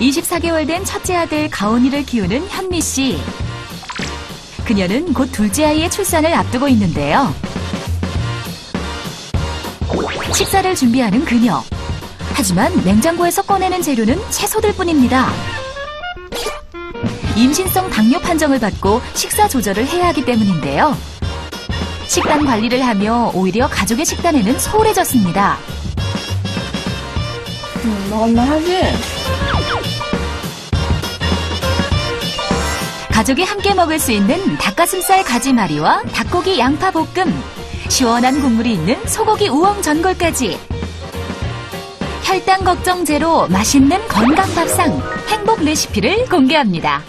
24개월 된 첫째 아들 가온이를 키우는 현미 씨. 그녀는 곧 둘째 아이의 출산을 앞두고 있는데요. 식사를 준비하는 그녀. 하지만 냉장고에서 꺼내는 재료는 채소들 뿐입니다. 임신성 당뇨 판정을 받고 식사 조절을 해야 하기 때문인데요. 식단 관리를 하며 오히려 가족의 식단에는 소홀해졌습니다. 먹을만 하지? 가족이 함께 먹을 수 있는 닭가슴살 가지말이와 닭고기 양파 볶음, 시원한 국물이 있는 소고기 우엉 전골까지. 혈당 걱정 제로 맛있는 건강 밥상, 행복 레시피를 공개합니다.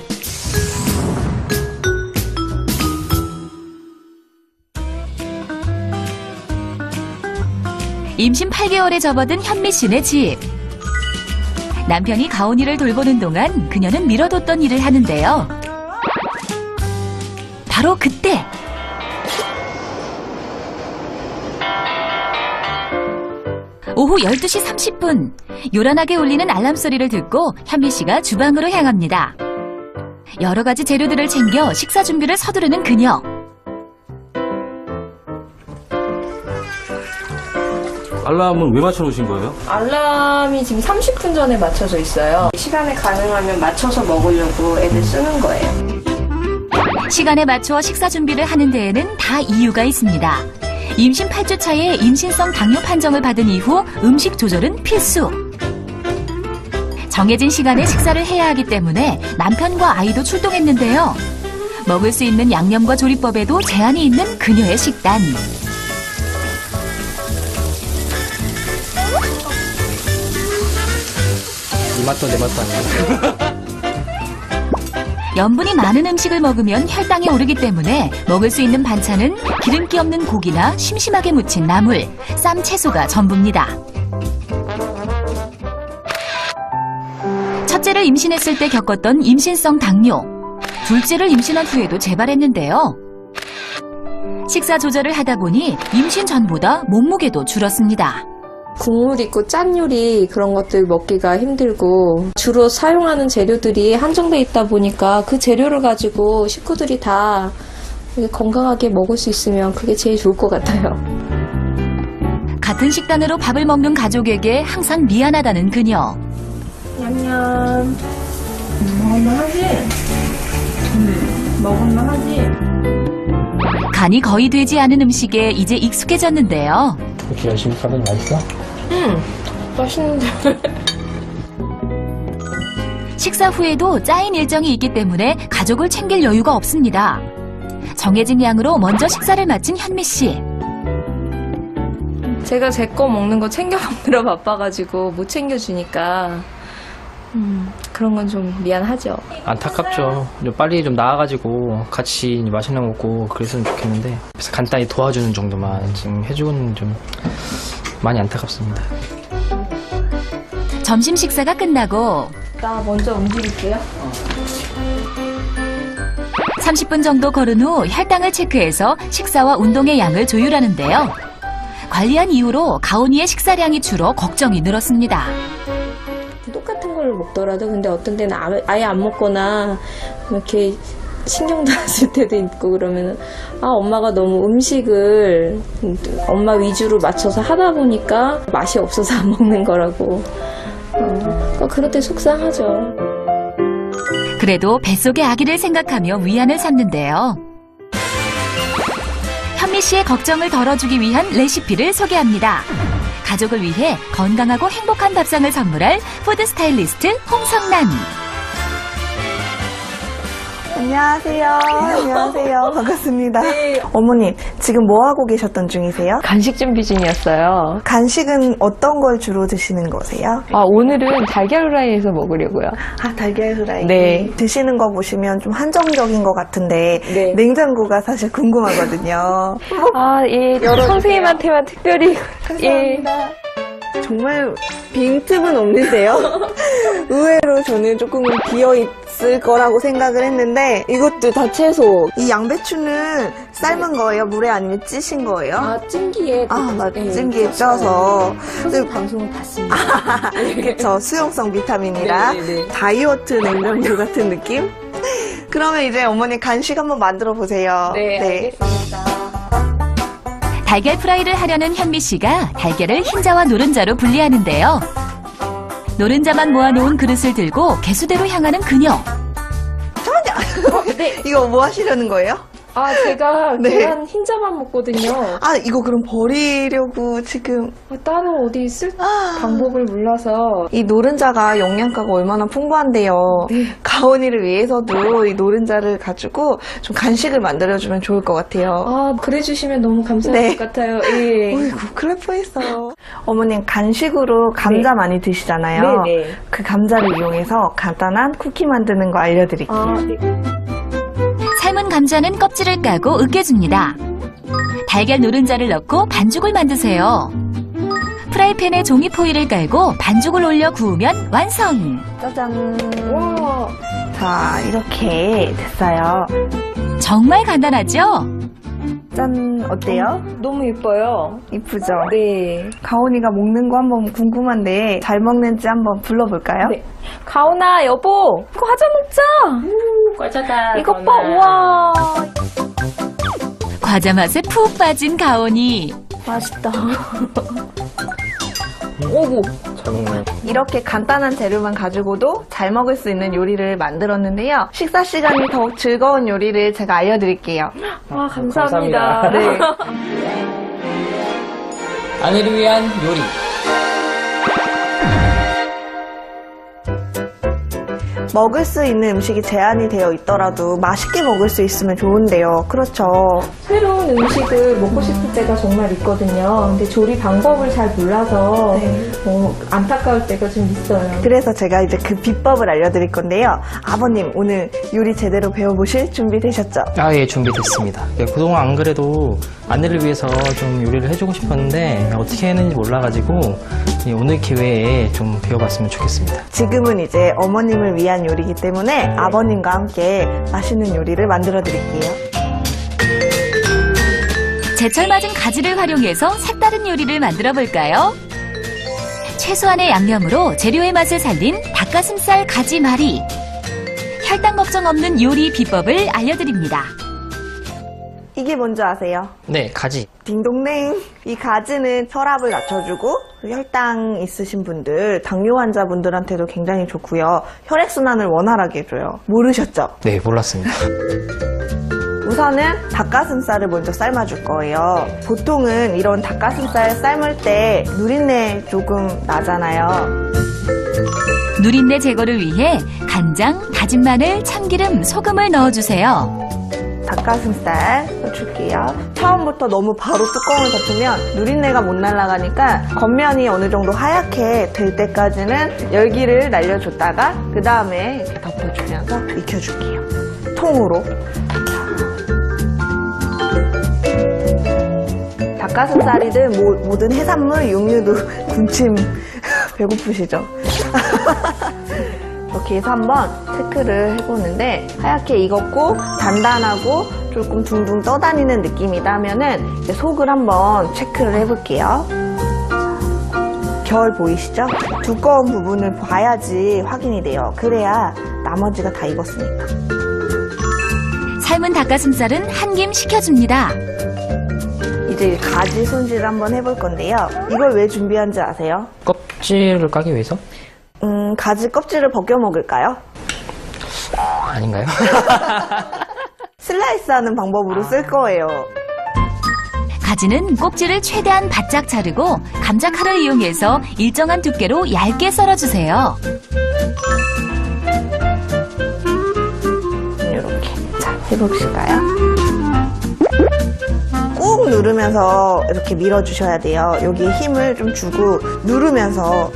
임신 8개월에 접어든 현미 씨네 집. 남편이 가온이를 돌보는 동안 그녀는 미뤄뒀던 일을 하는데요. 바로 그때! 오후 12시 30분, 요란하게 울리는 알람 소리를 듣고 현미 씨가 주방으로 향합니다. 여러 가지 재료들을 챙겨 식사 준비를 서두르는 그녀. 알람은 왜 맞춰놓으신 거예요? 알람이 지금 30분 전에 맞춰져 있어요. 시간에 가능하면 맞춰서 먹으려고 애들 쓰는 거예요. 시간에 맞춰 식사 준비를 하는 데에는 다 이유가 있습니다. 임신 8주 차에 임신성 당뇨 판정을 받은 이후 음식 조절은 필수. 정해진 시간에 식사를 해야 하기 때문에 남편과 아이도 출동했는데요. 먹을 수 있는 양념과 조리법에도 제한이 있는 그녀의 식단. 이 맛도 내 맛도 아니야. 염분이 많은 음식을 먹으면 혈당이 오르기 때문에 먹을 수 있는 반찬은 기름기 없는 고기나 심심하게 무친 나물, 쌈 채소가 전부입니다. 첫째를 임신했을 때 겪었던 임신성 당뇨, 둘째를 임신한 후에도 재발했는데요. 식사 조절을 하다 보니 임신 전보다 몸무게도 줄었습니다. 국물 있고 짠 요리 그런 것들 먹기가 힘들고 주로 사용하는 재료들이 한정돼 있다 보니까 그 재료를 가지고 식구들이 다 건강하게 먹을 수 있으면 그게 제일 좋을 것 같아요. 같은 식단으로 밥을 먹는 가족에게 항상 미안하다는 그녀. 냠냠. 먹을만 하지? 먹을만 하지? 간이 거의 되지 않은 음식에 이제 익숙해졌는데요. 그렇게 열심히 사더니 맛있어? 맛있는데. 식사 후에도 짜인 일정이 있기 때문에 가족을 챙길 여유가 없습니다. 정해진 양으로 먼저 식사를 마친 현미 씨. 제가 제 거 먹는 거 챙겨 먹느라 바빠가지고 못 챙겨주니까 그런 건 좀 미안하죠. 안타깝죠. 빨리 좀 나아가지고 같이 맛있는 거 먹고 그랬으면 좋겠는데 그래서 간단히 도와주는 정도만 지금 해주고는 좀 많이 안타깝습니다. 점심 식사가 끝나고 나 먼저 움직일게요. 30분 정도 걸은 후 혈당을 체크해서 식사와 운동의 양을 조율하는데요. 관리한 이후로 가온이의 식사량이 줄어 걱정이 늘었습니다. 똑같은 걸 먹더라도 근데 어떤 때는 아예 안 먹거나 이렇게 신경도 안 쓸 때도 있고 그러면은 엄마가 너무 음식을 엄마 위주로 맞춰서 하다 보니까 맛이 없어서 안 먹는 거라고. 그럴 때 속상하죠. 그래도 뱃속의 아기를 생각하며 위안을 삼는데요. 현미 씨의 걱정을 덜어주기 위한 레시피를 소개합니다. 가족을 위해 건강하고 행복한 밥상을 선물할 푸드 스타일리스트 홍성란. 안녕하세요. 안녕하세요. 반갑습니다. 네. 어머님, 지금 뭐 하고 계셨던 중이세요? 간식 준비 중이었어요. 간식은 어떤 걸 주로 드시는 거세요? 오늘은 달걀 후라이에서 먹으려고요. 달걀 후라이. 네. 드시는 거 보시면 좀 한정적인 것 같은데 네. 냉장고가 사실 궁금하거든요. 예. 선생님한테만 특별히. 감사합니다. 정말 빈틈은 없는데요. 의외로 저는 조금 비어있을 거라고 생각을 했는데 이것도 다 채소. 이 양배추는 삶은 거예요? 물에 아니면 찌신 거예요? 아, 찜기에. 찜기에 쪄서. 선생님 방송을 봤습니다. 그쵸. 수용성 비타민이라 네네네. 다이어트 냉장류 같은 느낌? 그러면 이제 어머니 간식 한번 만들어 보세요. 네, 알겠습니다. 달걀 프라이를 하려는 현미 씨가 달걀을 흰자와 노른자로 분리하는데요. 노른자만 모아놓은 그릇을 들고 개수대로 향하는 그녀. 네. 이거 뭐 하시려는 거예요? 아, 제가 네. 계란 흰자만 먹거든요. 아, 이거 그럼 버리려고 지금. 따로 어디 쓸 방법을 몰라서. 이 노른자가 영양가가 얼마나 풍부한데요. 네. 가온이를 위해서도 이 노른자를 가지고 좀 간식을 만들어주면 좋을 것 같아요. 아, 그래주시면 너무 감사할 네. 것 같아요. 예. 어이구, 큰일 날 뻔했어요. 어머님, 간식으로 감자 네. 많이 드시잖아요. 네네. 그 감자를 이용해서 간단한 쿠키 만드는 거 알려드릴게요. 아, 네. 삶은 감자는 껍질을 까고 으깨줍니다. 달걀 노른자를 넣고 반죽을 만드세요. 프라이팬에 종이 포일을 깔고 반죽을 올려 구우면 완성! 짜잔. 와, 자, 이렇게 됐어요. 정말 간단하죠? 짠, 어때요? 너무 예뻐요. 이쁘죠? 네. 가온이가 먹는 거 한번 궁금한데 잘 먹는지 한번 불러볼까요? 네. 가온아, 여보, 이거 과자 먹자. 과자다. 이거 봐, 우와. 과자 맛에 푹 빠진 가온이. 맛있다. 오구. 잘 먹네. 이렇게 간단한 재료만 가지고도 잘 먹을 수 있는 요리를 만들었는데요. 식사 시간이 더욱 즐거운 요리를 제가 알려드릴게요. 와, 감사합니다. 감사합니다. 네. 아내를 위한 요리. 먹을 수 있는 음식이 제한이 되어 있더라도 맛있게 먹을 수 있으면 좋은데요. 그렇죠. 새로운 음식을 먹고 싶을 때가 정말 있거든요. 근데 조리 방법을 잘 몰라서 안타까울 때가 좀 있어요. 그래서 제가 이제 그 비법을 알려드릴 건데요. 아버님, 오늘 요리 제대로 배워보실 준비 되셨죠? 아, 예, 준비됐습니다. 예, 그동안 안 그래도 아내를 위해서 좀 요리를 해주고 싶었는데 어떻게 했는지 몰라가지고 예, 오늘 기회에 좀 배워봤으면 좋겠습니다. 지금은 이제 어머님을 위한 요리이기 때문에 아버님과 함께 맛있는 요리를 만들어 드릴게요. 제철 맞은 가지를 활용해서 색다른 요리를 만들어 볼까요? 최소한의 양념으로 재료의 맛을 살린 닭가슴살 가지말이. 혈당 걱정 없는 요리 비법을 알려드립니다. 이게 뭔지 아세요? 네, 가지. 딩동댕. 이 가지는 혈압을 낮춰주고 혈당 있으신 분들, 당뇨 환자분들한테도 굉장히 좋고요. 혈액순환을 원활하게 해줘요. 모르셨죠? 네, 몰랐습니다. 우선은 닭가슴살을 먼저 삶아줄 거예요. 보통은 이런 닭가슴살 삶을 때 누린내 조금 나잖아요. 누린내 제거를 위해 간장, 다진 마늘, 참기름, 소금을 넣어주세요. 닭가슴살 넣어줄게요. 처음부터 너무 바로 뚜껑을 덮으면 누린내가 못 날아가니까 겉면이 어느 정도 하얗게 될 때까지는 열기를 날려줬다가 그 다음에 이렇게 덮어주면서 익혀줄게요. 통으로. 닭가슴살이든 모든 해산물, 육류도 군침 배고프시죠? 이렇게 해서 한번 체크를 해보는데 하얗게 익었고 단단하고 조금 둥둥 떠다니는 느낌이다 하면은 이제 속을 한번 체크를 해볼게요. 결 보이시죠? 두꺼운 부분을 봐야지 확인이 돼요. 그래야 나머지가 다 익었으니까. 삶은 닭가슴살은 한 김 식혀줍니다. 이제 가지 손질을 한번 해볼 건데요. 이걸 왜 준비한지 아세요? 껍질을 까기 위해서? 가지 껍질을 벗겨 먹을까요? 아닌가요? 슬라이스하는 방법으로 쓸 거예요. 가지는 꼭지를 최대한 바짝 자르고 감자칼을 이용해서 일정한 두께로 얇게 썰어주세요. 이렇게. 자, 해봅시까요? 꾹 누르면서 이렇게 밀어주셔야 돼요. 여기에 힘을 좀 주고 누르면서.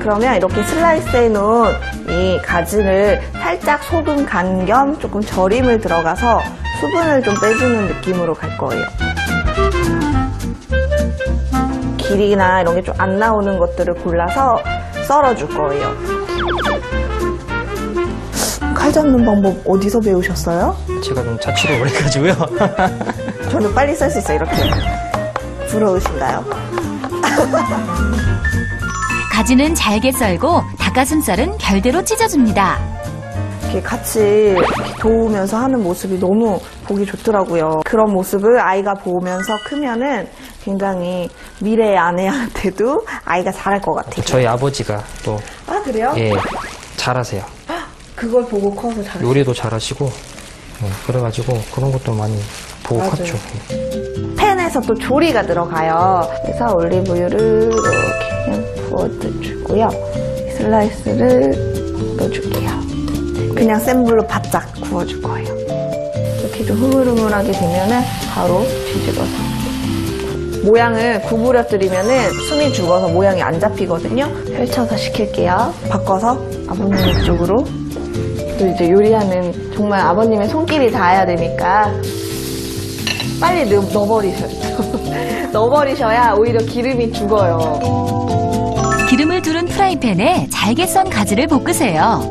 그러면 이렇게 슬라이스 해놓은 이 가지를 살짝 소금 간 겸 조금 절임을 들어가서 수분을 좀 빼주는 느낌으로 갈 거예요. 이렇게 비리나 이런 게 좀 안 나오는 것들을 골라서 썰어줄 거예요. 칼 잡는 방법 어디서 배우셨어요? 제가 좀 자취를 오래 해가지고요. 저는 빨리 썰 수 있어요. 이렇게. 부러우신가요? 가지는 잘게 썰고 닭가슴살은 별대로 찢어줍니다. 이렇게 같이 도우면서 하는 모습이 너무 보기 좋더라고요. 그런 모습을 아이가 보면서 크면은 굉장히 미래의 아내한테도 아이가 잘할 것 같아요. 저희 아버지가 또, 아, 그래요? 예, 잘하세요. 그걸 보고 커서 잘해요. 요리도 잘하시고, 그래가지고 그런 것도 많이 보고 맞아요. 컸죠. 팬에서 또 조리가 들어가요. 그래서 올리브유를 이렇게 그냥 부어주고요. 슬라이스를 넣어줄게요. 그냥 센 불로 바짝 구워줄 거예요. 이렇게 좀 흐물흐물하게 되면은 바로 뒤집어서. 모양을 구부려뜨리면은 숨이 죽어서 모양이 안 잡히거든요. 펼쳐서 식힐게요. 바꿔서 아버님 이쪽으로. 또 이제 요리하는 정말 아버님의 손길이 닿아야 되니까 빨리 넣어버리셔야죠. 넣어버리셔야 오히려 기름이 죽어요. 기름을 두른 프라이팬에 잘게 썬 가지를 볶으세요.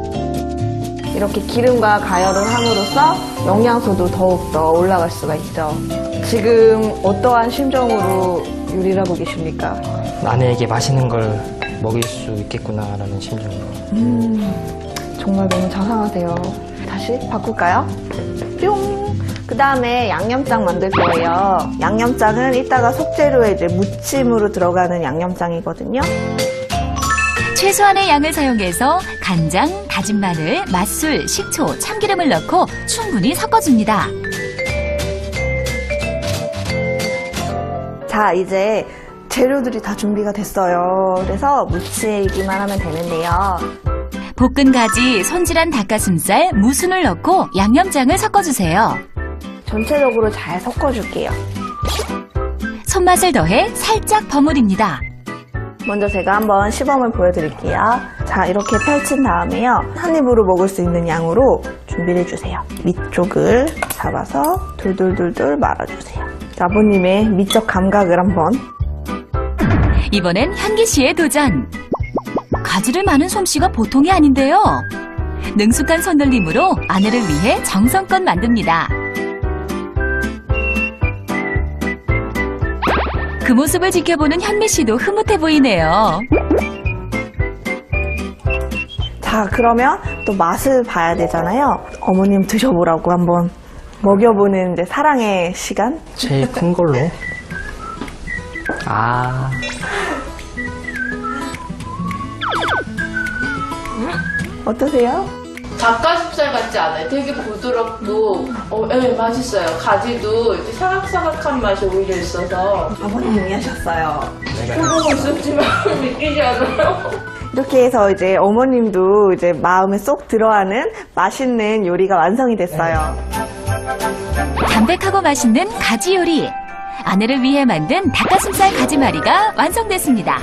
이렇게 기름과 가열을 함으로써 영양소도 더욱더 올라갈 수가 있죠. 지금 어떠한 심정으로 요리를 하고 계십니까? 아내에게 맛있는 걸 먹일 수 있겠구나라는 심정으로. 정말 너무 자상하세요. 다시 바꿀까요? 뿅! 그 다음에 양념장 만들 거예요. 양념장은 이따가 속재료에 이제 무침으로 들어가는 양념장이거든요. 최소한의 양을 사용해서 간장, 다진 마늘, 맛술, 식초, 참기름을 넣고 충분히 섞어줍니다. 자, 이제 재료들이 다 준비가 됐어요. 그래서 무치기만 하면 되는데요. 볶은 가지, 손질한 닭가슴살, 무순을 넣고 양념장을 섞어주세요. 전체적으로 잘 섞어줄게요. 손맛을 더해 살짝 버무립니다. 먼저 제가 한번 시범을 보여드릴게요. 자, 이렇게 펼친 다음에요. 한 입으로 먹을 수 있는 양으로 준비를 해주세요. 밑쪽을 잡아서 돌돌돌돌 말아주세요. 아버님의 미적 감각을 한번. 이번엔 현기 씨의 도전. 가지를 마는 솜씨가 보통이 아닌데요. 능숙한 손놀림으로 아내를 위해 정성껏 만듭니다. 그 모습을 지켜보는 현미 씨도 흐뭇해 보이네요. 자, 그러면 또 맛을 봐야 되잖아요. 어머님 드셔보라고 한번 먹여보는 이제 사랑의 시간. 제일 큰 걸로. 어떠세요? 닭가슴살 같지 않아요? 되게 부드럽고, 네, 맛있어요. 가지도 이렇게 사각사각한 맛이 오히려 있어서. 아버님이 하셨어요. 보고 있었지만 믿기지 않아요. 이렇게 해서 이제 어머님도 이제 마음에 쏙 들어하는 맛있는 요리가 완성이 됐어요. 담백하고 맛있는 가지 요리. 아내를 위해 만든 닭가슴살 가지말이가 완성됐습니다.